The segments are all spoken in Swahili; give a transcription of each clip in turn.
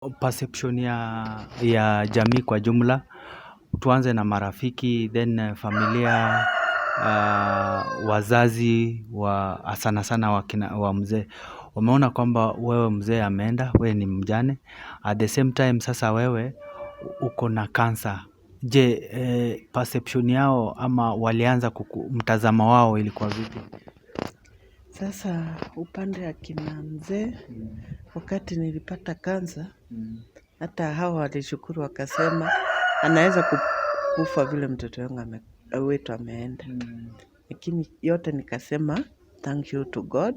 Perception ya jamii kwa jumla, tuanze na marafiki, then familia, wazazi, sana sana wa mzee. Wameona kwamba wewe mzee ameenda, wewe ni mjane. At the same time sasa wewe uko na cancer. Je, perception yao ama walianza mtazamo wao ilikuwa vipi? Sasa upande ya kina mzee, wakati nilipata kansa, hata hawa walishukuru wakasema, anaweza kufa vile mtoto wetu ameenda. Lakini yote nikasema, thank you to God,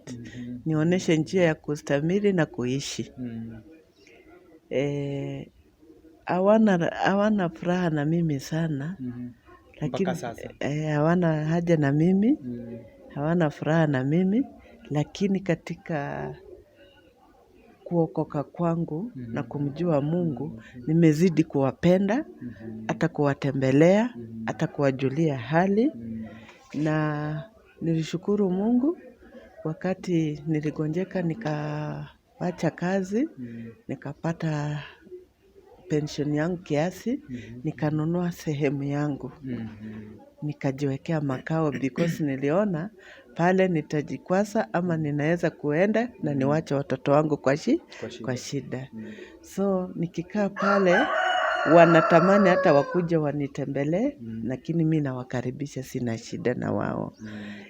nionyeshe njia ya kustamili na kuishi. Hawana furaha na mimi sana, lakini hawana haja na mimi, hawana furaha na mimi, lakini katika kuokoka kwangu na kumjua Mungu, nimezidi kuwapenda, hata kuwatembelea, hata kuwajulia hali, na nilishukuru Mungu wakati niligonjeka nikawacha kazi, nikapata pension yangu kiasi, nikanunua sehemu yangu. Nikajiwekea makao because niliona pale nitajikwasa ama ninaweza kuenda na niwache watoto wangu kwa shida. So nikikaa pale wanatamani hata wakuje wanitembelee, lakini mimi nawakaribisha, sina shida na wao.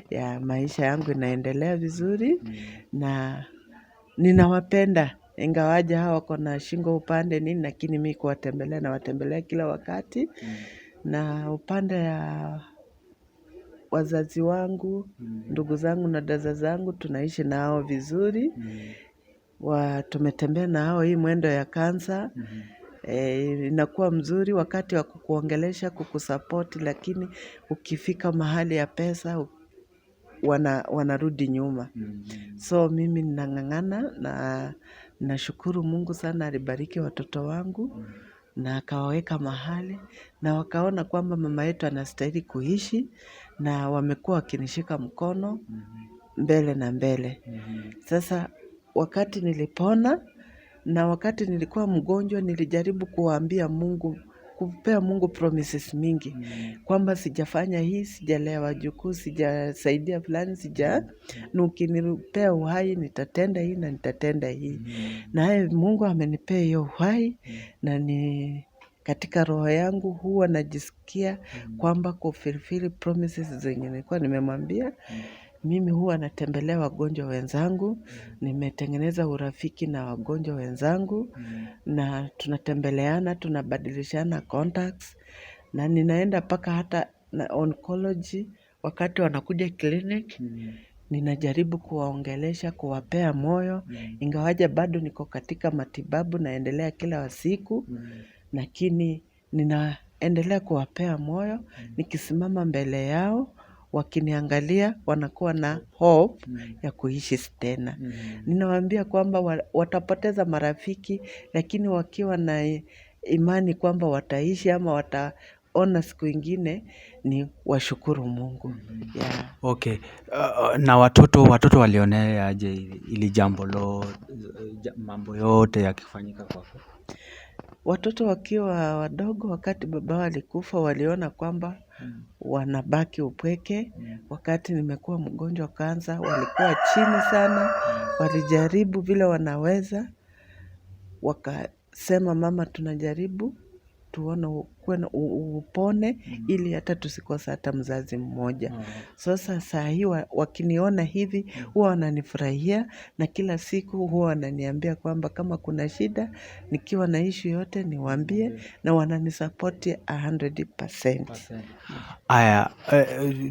Ya maisha yangu inaendelea vizuri na ninawapenda. Ingawaje hawa wako na shingo upande nini, lakini mimi kuwatembelea nawatembelea kila wakati. Na upande ya wazazi wangu, ndugu zangu na dada zangu, tunaishi nao vizuri. Tumetembea na hao hii mwendo ya kansa. Inakuwa mzuri wakati wa kukuongelesha, kukusupport, lakini ukifika mahali ya pesa wanarudi nyuma. So mimi ninang'ang'ana na nashukuru Mungu sana, alibariki watoto wangu na akawaweka mahali na wakaona kwamba mama yetu anastahili kuishi, na wamekuwa wakinishika mkono mbele na mbele. Sasa wakati nilipona na wakati nilikuwa mgonjwa, nilijaribu kuwaambia Mungu, kupea Mungu promises mingi, kwamba sijafanya hii, sijalea wajukuu, sijasaidia fulani, na ukinipea uhai nitatenda hii na nitatenda hii. Na Mungu amenipea hiyo uhai, na ni katika roho yangu huwa najisikia kwamba kufulfill promises zenye nilikuwa nimemwambia. Mimi huwa natembelea wagonjwa wenzangu, nimetengeneza urafiki na wagonjwa wenzangu, na tunatembeleana, tunabadilishana contacts, na ninaenda mpaka hata na oncology wakati wanakuja clinic, ninajaribu kuwaongelesha, kuwapea moyo, ingawaje bado niko katika matibabu naendelea kila siku, lakini ninaendelea kuwapea moyo, nikisimama mbele yao, wakiniangalia wanakuwa na hope ya kuishi tena. Ninawaambia kwamba watapoteza marafiki, lakini wakiwa na imani kwamba wataishi ama wataona siku ingine, ni washukuru Mungu. Okay. Na watoto walionea aje ili mambo yote yakifanyika kwako? Watoto wakiwa wadogo, wakati baba wao alikufa, waliona kwamba wanabaki upweke. Wakati nimekuwa mgonjwa kansa, walikuwa chini sana, walijaribu vile wanaweza, wakasema mama, tunajaribu tuone upone ili hata tusikose hata mzazi mmoja. Sasa saa hii wakiniona hivi huwa wananifurahia, na kila siku huwa wananiambia kwamba kama kuna shida nikiwa na issue yote niwaambie, na wananisupport 100%. Aya,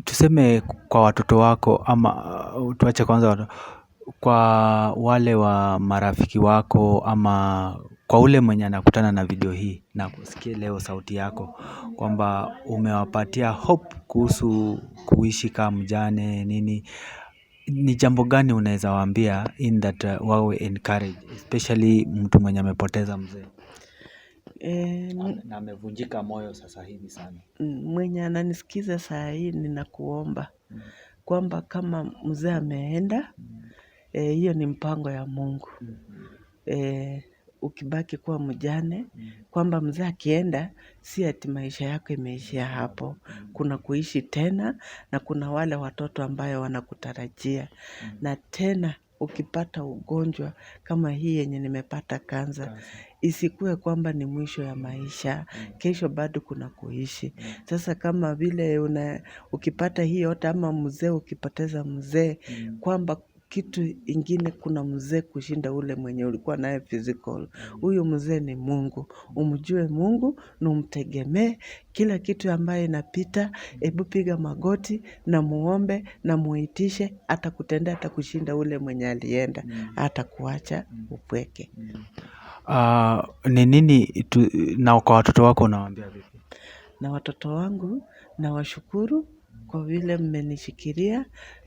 tuseme kwa watoto wako ama tuache kwanza kwa wale wa marafiki wako ama kwa ule mwenye anakutana na video hii na kusikia leo sauti yako, kwamba umewapatia hope kuhusu kuishi kama mjane nini, ni jambo gani unaweza waambia in that wawe encourage, especially mtu mwenye amepoteza mzee na amevunjika moyo sasa hivi sana? Mwenye ananisikiza saa hii, ninakuomba kwamba kama mzee ameenda, hiyo ni mpango ya Mungu. ukibaki kuwa mjane, kwamba mzee akienda, si ati maisha yako imeishia hapo. Kuna kuishi tena na kuna wale watoto ambayo wanakutarajia. Na tena ukipata ugonjwa kama hii yenye nimepata kansa, isikue kwamba ni mwisho ya maisha, kesho bado kuna kuishi. Sasa kama vile ukipata hii yote ama mzee ukipoteza mzee, kwamba kitu ingine kuna mzee kushinda ule mwenye ulikuwa naye physical. Huyu mzee ni Mungu. Umjue Mungu na umtegemee kila kitu ambaye inapita, hebu piga magoti na muombe na muitishe, atakutendea hata kushinda ule mwenye alienda, hatakuacha upweke. Ni nini na kwa watoto wako unawaambia vipi? Na watoto wangu nawashukuru kwa vile mmenishikilia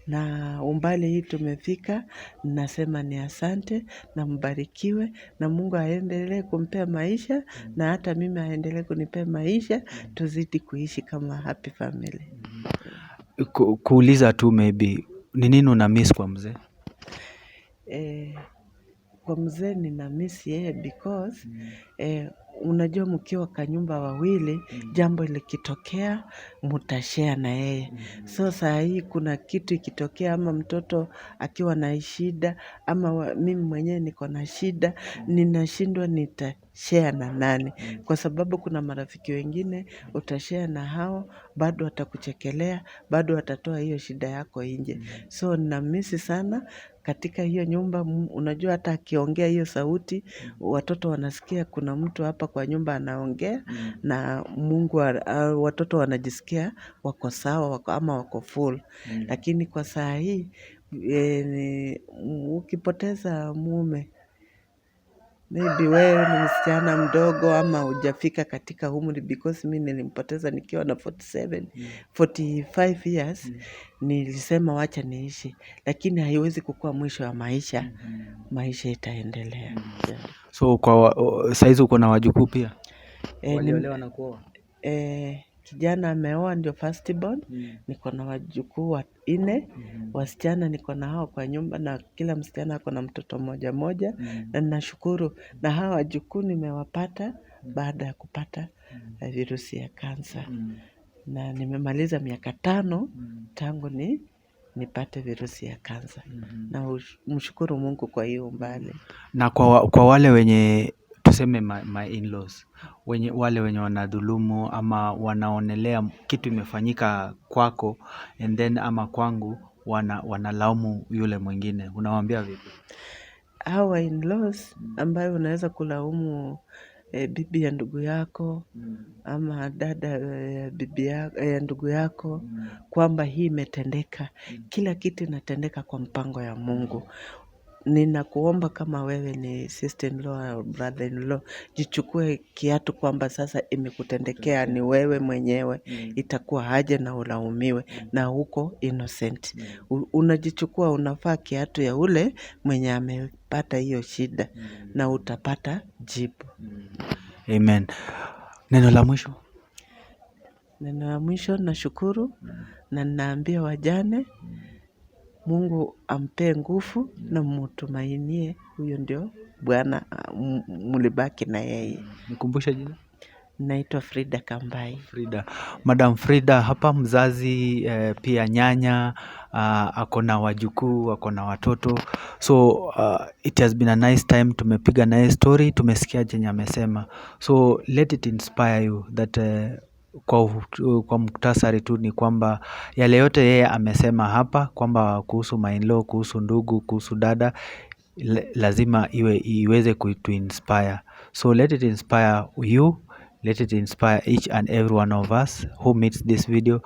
na umbali hii tumefika, nasema ni asante na mbarikiwe na Mungu aendelee kumpea maisha na hata mimi aendelee kunipea maisha, tuzidi kuishi kama happy family. Kuuliza tu maybe, ni nini una miss kwa mzee? Kwa mzee nina miss yeye because unajua mkiwa kwa nyumba wawili, jambo likitokea mtashare na yeye. So saa hii kuna kitu ikitokea ama mtoto akiwa na shida ama mimi mwenyewe niko na shida, ninashindwa nitashare na nani. Kwa sababu kuna marafiki wengine utashare na hao, bado watakuchekelea, bado watatoa hiyo shida yako nje. So nina miss sana katika hiyo nyumba. Unajua hata akiongea hiyo sauti, watoto wanasikia kuna mtu hapa kwa nyumba anaongea, na Mungu watoto wanajisikia wako sawa ama wako full. Lakini kwa saa hii ukipoteza mume, maybe wewe ni msichana mdogo ama hujafika katika umri, because mimi nilimpoteza nikiwa na 45 years, nilisema wacha niishi, lakini haiwezi kukua mwisho wa maisha, maisha itaendelea. So kwa saizi uko na wajukuu pia? Waliolewa na kuoa? Kijana ameoa ndio first born, niko na wajukuu 4, wasichana niko na hao kwa nyumba na kila msichana ako na mtoto mmoja, na ninashukuru na hao wajukuu nimewapata baada ya kupata virusi ya kansa. Na nimemaliza miaka 5 tangu nipate virusi ya kansa. Na mshukuru Mungu kwa hiyo umbali. Na kwa wale wenye tuseme my in-laws, wale wenye wanadhulumu ama wanaonelea kitu imefanyika kwako and then ama kwangu, wanalaumu yule mwingine, unawaambia vipi? Hawa in-laws ambayo unaweza kulaumu bibi ya ndugu yako ama dada ya bibi ya ndugu yako, kwamba hii imetendeka. Kila kitu inatendeka kwa mpango ya Mungu. Ninakuomba kama wewe ni sister in law au brother in law, jichukue kiatu kwamba sasa imekutendekea ni wewe mwenyewe, itakuwa haja na ulaumiwe na huko innocent. Unajichukua, unafaa kiatu ya ule mwenye amepata hiyo shida na utapata jibu. Amen. Neno la mwisho? Neno la mwisho, nashukuru na ninaambia wajane, Mungu ampee nguvu na mtumainie, huyo ndio Bwana, mlibaki na yeye. Nikumbusha jina? Naitwa Frida Kambai. Frida. Madam Frida hapa, mzazi pia nyanya, ako na wajukuu, ako na watoto. So it has been a nice time, tumepiga naye story, tumesikia chenye amesema. So let it inspire you that kwa muktasari tu ni kwamba yale yote yeye amesema hapa kwamba kuhusu my-in-law, kuhusu ndugu, kuhusu dada, lazima iweze kuinspire. So let it inspire you, let it inspire each and every one of us who meets this video.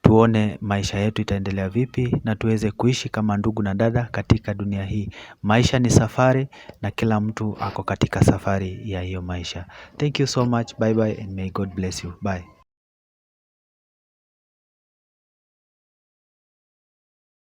Tuone maisha yetu itaendelea vipi na tuweze kuishi kama ndugu na dada katika dunia hii. Maisha ni safari na kila mtu ako katika safari ya hiyo maisha. Thank you so much. Bye bye and may God bless you. Bye.